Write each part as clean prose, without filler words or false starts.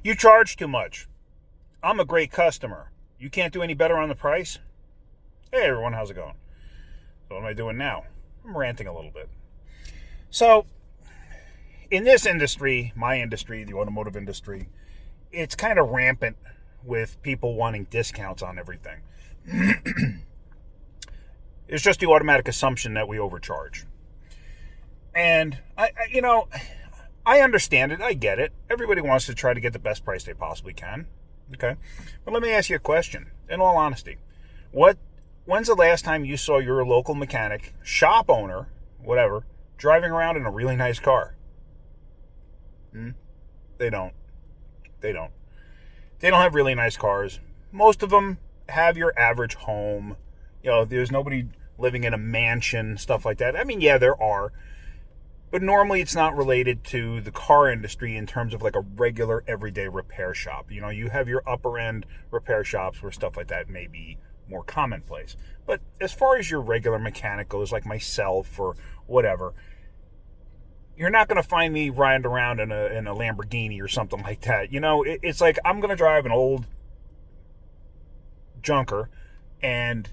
You charge too much. I'm a great customer. You can't do any better on the price? Hey everyone, how's it going? So what am I doing now? I'm ranting a little bit. So, in this industry, my industry, the automotive industry, it's kind of rampant with people wanting discounts on everything. It's just the automatic assumption that we overcharge. And, I understand it. I get it. Everybody wants to try to get the best price they possibly can. Okay? But let me ask you a question, in all honesty. When's the last time you saw your local mechanic, shop owner, whatever, driving around in a really nice car? They don't. They don't have really nice cars. Most of them have your average home. There's nobody living in a mansion, stuff like that. I mean, yeah, there are. But normally it's not related to the car industry in terms of like a regular everyday repair shop. You have your upper end repair shops where stuff like that may be more commonplace. But as far as your regular mechanic goes, like myself or whatever, you're not going to find me riding around in a Lamborghini or something like that. It's like I'm going to drive an old junker, and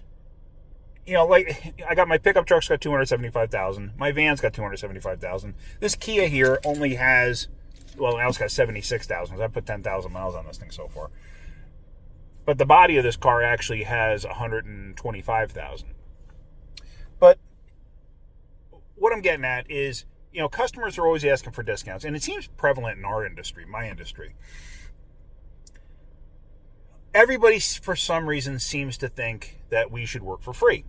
like I got my pickup truck's got 275,000. My van's got 275,000. This Kia here only has, now it's got 76,000. I put 10,000 miles on this thing so far. But the body of this car actually has 125,000. But what I'm getting at is, customers are always asking for discounts, and it seems prevalent in our industry, my industry. Everybody, for some reason, seems to think that we should work for free,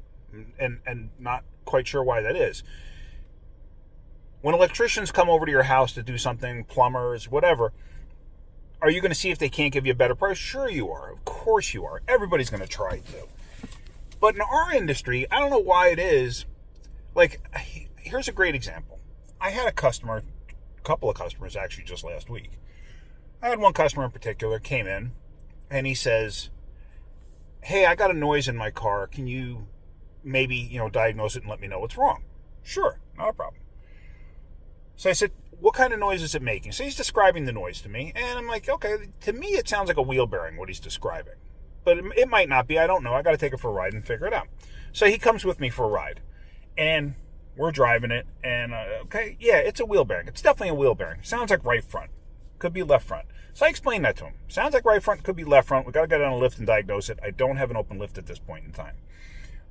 and not quite sure why that is. When electricians come over to your house to do something, plumbers, whatever, are you going to see if they can't give you a better price? Sure you are. Of course you are. Everybody's going to try to. But in our industry, I don't know why it is. Like, here's a great example. I had a couple of customers actually just last week. I had one customer in particular came in, and he says, hey, I got a noise in my car. Can you maybe, diagnose it and let me know what's wrong? Sure, not a problem. So I said, what kind of noise is it making? So he's describing the noise to me, and I'm like, okay, to me it sounds like a wheel bearing, what he's describing. But it might not be, I don't know. I got to take it for a ride and figure it out. So he comes with me for a ride, and we're driving it, and okay, yeah, it's a wheel bearing. It's definitely a wheel bearing. Sounds like right front. Could be left front. So I explained that to him. Sounds like right front, could be left front. We got to get on a lift and diagnose it. I don't have an open lift at this point in time.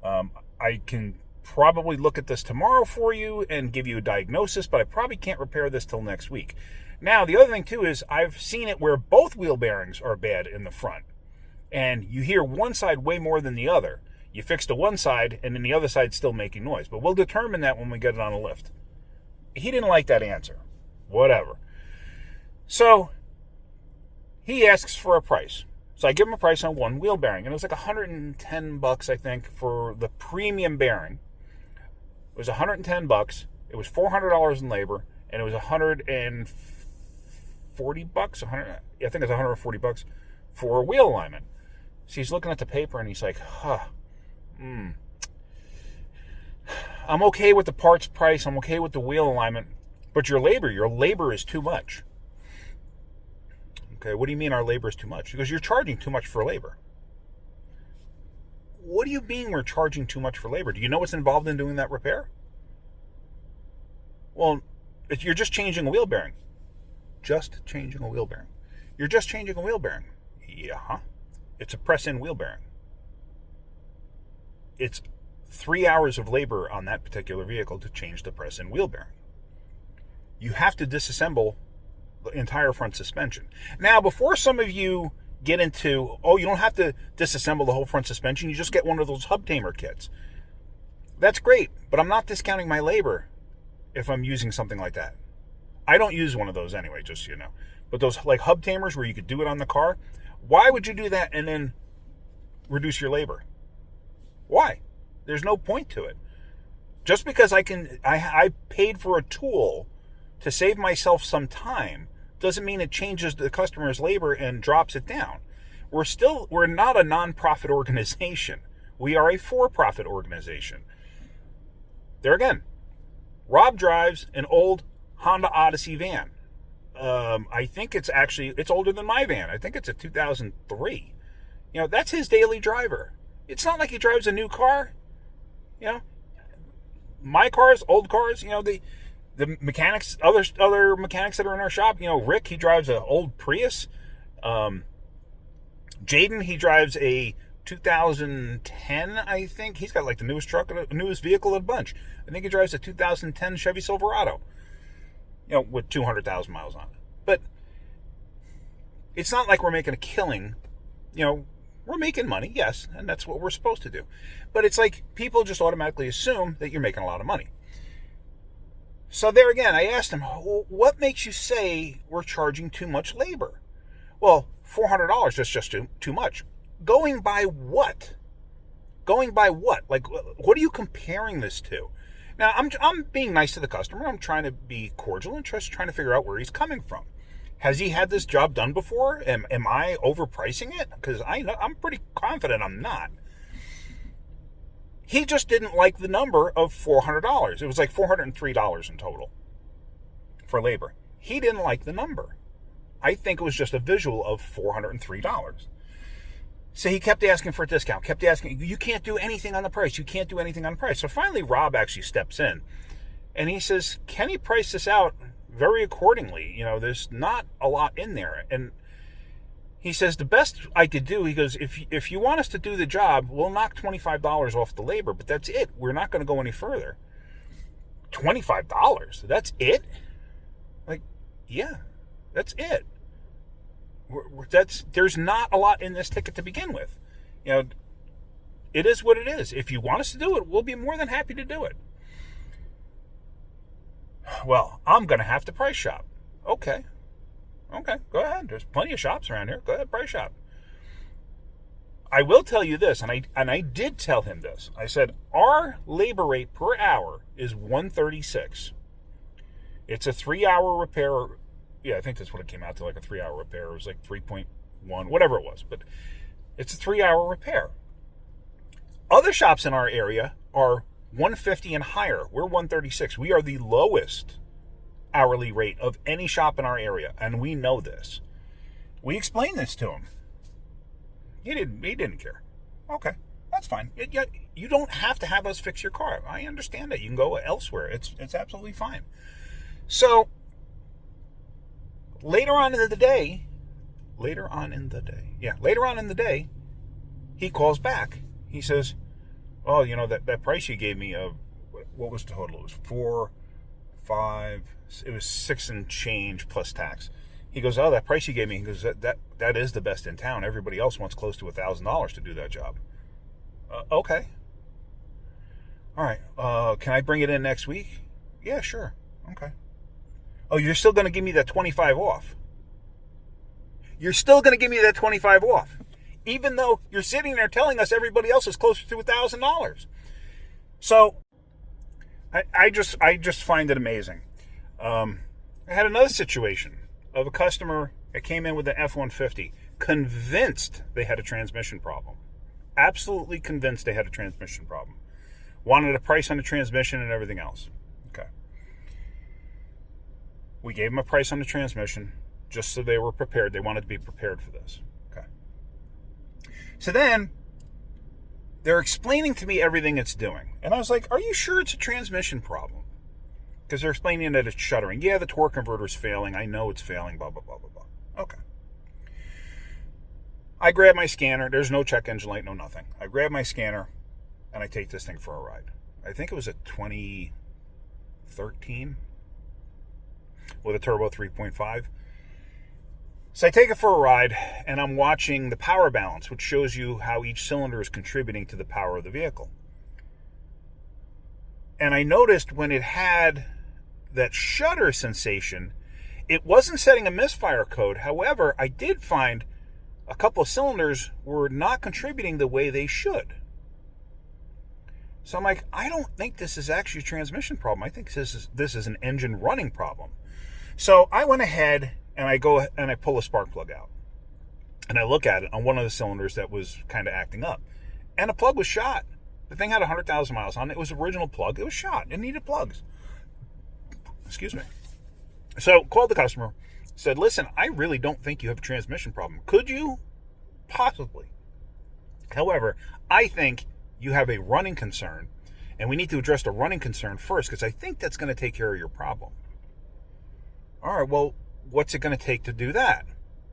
I can probably look at this tomorrow for you and give you a diagnosis, but I probably can't repair this till next week. Now, the other thing too is I've seen it where both wheel bearings are bad in the front, and you hear one side way more than the other. You fix the one side, and then the other side's still making noise. But we'll determine that when we get it on a lift. He didn't like that answer. Whatever. So he asks for a price. So I give him a price on one wheel bearing, and it was like $110, I think, for the premium bearing. It was $110. It was $400 in labor, and it was $140. I think it's $140 for a wheel alignment. So he's looking at the paper, and he's like, I'm okay with the parts price. I'm okay with the wheel alignment, but your labor is too much. Okay, what do you mean our labor is too much? Because you're charging too much for labor. What do you mean we're charging too much for labor? Do you know what's involved in doing that repair? Well, you're just changing a wheel bearing. Just changing a wheel bearing. You're just changing a wheel bearing. Yeah, it's a press-in wheel bearing. It's 3 hours of labor on that particular vehicle to change the press-in wheel bearing. You have to disassemble the entire front suspension. Now, before some of you get into, you don't have to disassemble the whole front suspension, you just get one of those hub tamer kits. That's great, but I'm not discounting my labor if I'm using something like that. I don't use one of those anyway, just so you know. But those like hub tamers where you could do it on the car, why would you do that and then reduce your labor? Why? There's no point to it. Just because I paid for a tool to save myself some time doesn't mean it changes the customer's labor and drops it down. We're not a non-profit organization. We are a for-profit organization. There again, Rob drives an old Honda Odyssey van. I think it's older than my van. I think it's a 2003. That's his daily driver. It's not like he drives a new car. My cars, old cars, the mechanics, other mechanics that are in our shop, Rick, he drives an old Prius. Jaden, he drives a 2010, I think. He's got like the newest vehicle of the bunch. I think he drives a 2010 Chevy Silverado, with 200,000 miles on it. But it's not like we're making a killing. We're making money, yes, and that's what we're supposed to do. But it's like people just automatically assume that you're making a lot of money. So there again, I asked him, what makes you say we're charging too much labor? Well, $400 is just too much. Going by what? Like, what are you comparing this to? Now, I'm being nice to the customer. I'm trying to be cordial and just trying to figure out where he's coming from. Has he had this job done before? Am I overpricing it? Because I'm pretty confident I'm not. He just didn't like the number of $400. It was like $403 in total for labor. He didn't like the number. I think it was just a visual of $403. So he kept asking for a discount, kept asking, you can't do anything on the price. You can't do anything on the price. So finally, Rob actually steps in and he says, can he price this out very accordingly? There's not a lot in there. And he says, the best I could do, he goes, if you want us to do the job, we'll knock $25 off the labor, but that's it. We're not going to go any further. $25? That's it? Like, yeah, that's it. There's not a lot in this ticket to begin with. It is what it is. If you want us to do it, we'll be more than happy to do it. Well, I'm going to have to price shop. Okay, go ahead. There's plenty of shops around here. Go ahead, price shop. I will tell you this, and I did tell him this. I said, our labor rate per hour is $136. It's a 3-hour repair. Yeah, I think that's what it came out to, like a 3-hour repair. It was like 3.1, whatever it was. But it's a 3-hour repair. Other shops in our area are $150 and higher. We're $136. We are the lowest hourly rate of any shop in our area, and we know this. We explained this to him. He didn't care. Okay, that's fine. You don't have to have us fix your car. I understand that. You can go elsewhere. It's absolutely fine. So later on in the day, he calls back. He says, oh, that price you gave me of, what was the total? It was 4, 5, it was 6 and change plus tax. He goes, oh, that price you gave me, he goes, that is the best in town. Everybody else wants close to $1,000 to do that job. Okay. All right. Can I bring it in next week? Yeah, sure. Okay. Oh, you're still going to give me that 25 off. You're still going to give me that 25 off, even though you're sitting there telling us everybody else is closer to $1,000. So I just find it amazing. I had another situation of a customer that came in with an F-150, convinced they had a transmission problem. Absolutely convinced they had a transmission problem. Wanted a price on the transmission and everything else. Okay. We gave them a price on the transmission just so they were prepared. They wanted to be prepared for this. Okay. So then they're explaining to me everything it's doing. And I was like, are you sure it's a transmission problem? Because they're explaining that it's shuddering. Yeah, the torque converter's failing. I know it's failing, blah, blah, blah, blah, blah. Okay. I grab my scanner. There's no check engine light, no nothing. I grab my scanner, and I take this thing for a ride. I think it was a 2013 with a turbo 3.5. So I take it for a ride, and I'm watching the power balance, which shows you how each cylinder is contributing to the power of the vehicle. And I noticed when it had that shudder sensation, it wasn't setting a misfire code. However, I did find a couple of cylinders were not contributing the way they should. So I'm like, I don't think this is actually a transmission problem. I think this is an engine running problem. So I went ahead and I go and I pull a spark plug out. And I look at it on one of the cylinders that was kind of acting up. And the plug was shot. The thing had 100,000 miles on it. It was original plug. It was shot. It needed plugs. Excuse me. So called the customer. said, listen, I really don't think you have a transmission problem. Could you? Possibly. However, I think you have a running concern, and we need to address the running concern first, because I think that's going to take care of your problem. All right, well, what's it going to take to do that?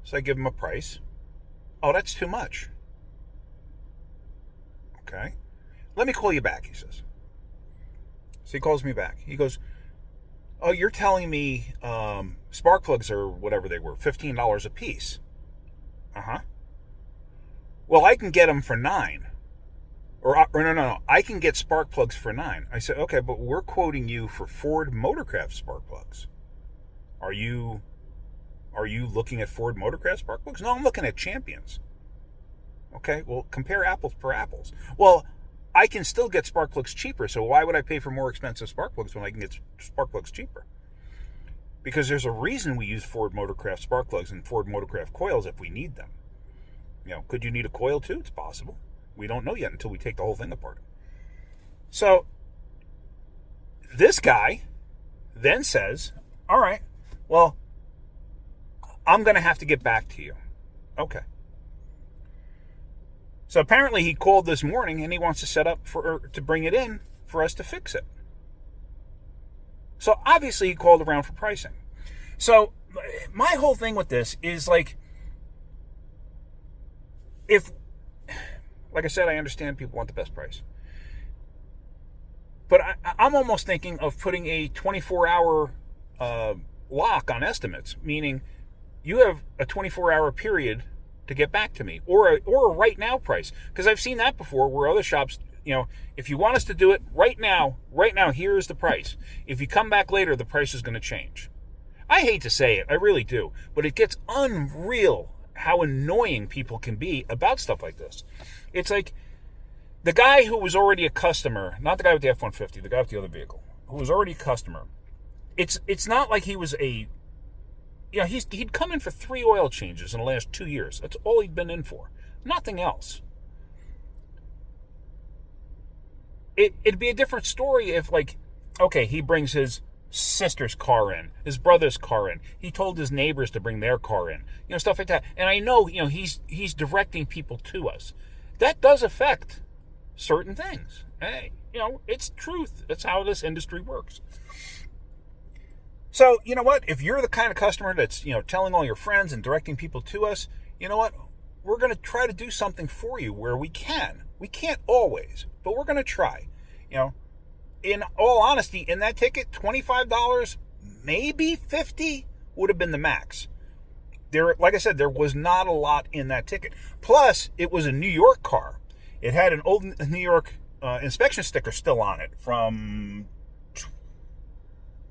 So I give him a price. Oh, that's too much. Okay. Let me call you back, he says. So he calls me back. He goes, oh, you're telling me spark plugs or whatever they were, $15 a piece. Uh-huh. Well, I can get them for $9. Or no. I can get spark plugs for $9. I said, okay, but we're quoting you for Ford Motorcraft spark plugs. Are you looking at Ford Motorcraft spark plugs? No, I'm looking at Champions. Okay, well, compare apples per apples. Well, I can still get spark plugs cheaper, so why would I pay for more expensive spark plugs when I can get spark plugs cheaper? Because there's a reason we use Ford Motorcraft spark plugs and Ford Motorcraft coils if we need them. Could you need a coil too? It's possible. We don't know yet until we take the whole thing apart. So, this guy then says, all right, well, I'm going to have to get back to you. Okay. So apparently he called this morning and he wants to set up to bring it in for us to fix it. So obviously he called around for pricing. So my whole thing with this is like I said, I understand people want the best price. But I'm almost thinking of putting a 24-hour lock on estimates, meaning you have a 24-hour period to get back to me, or a right now price. Because I've seen that before where other shops, if you want us to do it right now, here's the price. If you come back later, the price is going to change. I hate to say it, I really do, but it gets unreal how annoying people can be about stuff like this. It's like the guy who was already a customer, not the guy with the F-150, the guy with the other vehicle, who was already a customer. It's not like he was he'd come in for 3 oil changes in the last 2 years. That's all he'd been in for. Nothing else. It'd be a different story if, he brings his sister's car in, his brother's car in. He told his neighbors to bring their car in. Stuff like that. And I know, he's directing people to us. That does affect certain things. Hey, it's truth. That's how this industry works. So, you know what? If you're the kind of customer that's, telling all your friends and directing people to us, you know what? We're going to try to do something for you where we can. We can't always, but we're going to try. In all honesty, in that ticket, $25, maybe $50 would have been the max. Like I said, there was not a lot in that ticket. Plus, it was a New York car. It had an old New York inspection sticker still on it from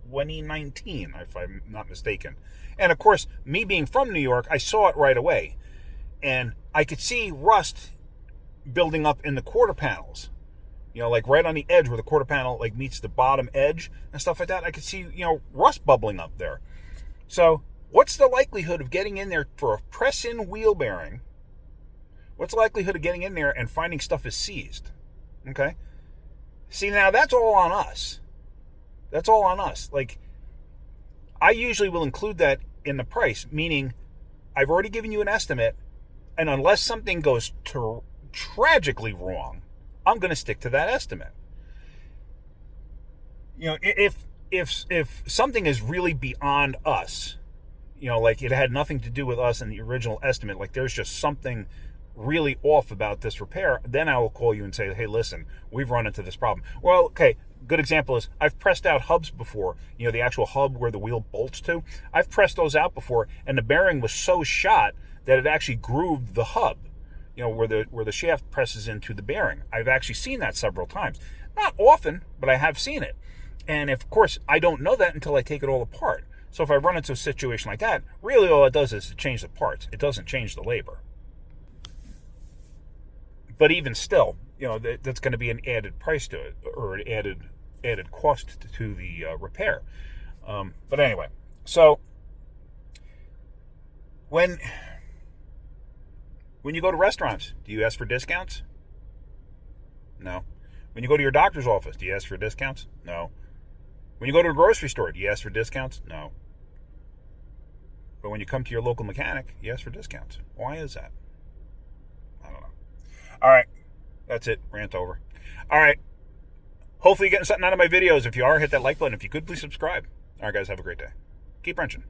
2019, if I'm not mistaken. And of course, me being from New York, I saw it right away. And I could see rust building up in the quarter panels. Right on the edge where the quarter panel meets the bottom edge and stuff like that. I could see, rust bubbling up there. So what's the likelihood of getting in there for a press-in wheel bearing? What's the likelihood of getting in there and finding stuff is seized? Okay? See, now that's all on us. That's all on us. I usually will include that in the price, meaning I've already given you an estimate, and unless something goes tragically wrong, I'm going to stick to that estimate. If something is really beyond us, it had nothing to do with us in the original estimate, there's just something really off about this repair, then I will call you and say, hey, listen, we've run into this problem. Well, okay, good example is I've pressed out hubs before, the actual hub where the wheel bolts to. I've pressed those out before, and the bearing was so shot that it actually grooved the hub, where the shaft presses into the bearing. I've actually seen that several times. Not often, but I have seen it. And of course, I don't know that until I take it all apart. So if I run into a situation like that, really all it does is to change the parts. It doesn't change the labor. But even still, that's going to be an added price to it, or an added cost to the repair. But anyway, so when you go to restaurants, do you ask for discounts? No. When you go to your doctor's office, do you ask for discounts? No. When you go to a grocery store, do you ask for discounts? No. But when you come to your local mechanic, you ask for discounts. Why is that? I don't know. All right. That's it. Rant over. All right. Hopefully you're getting something out of my videos. If you are, hit that like button. If you could, please subscribe. All right, guys. Have a great day. Keep wrenching.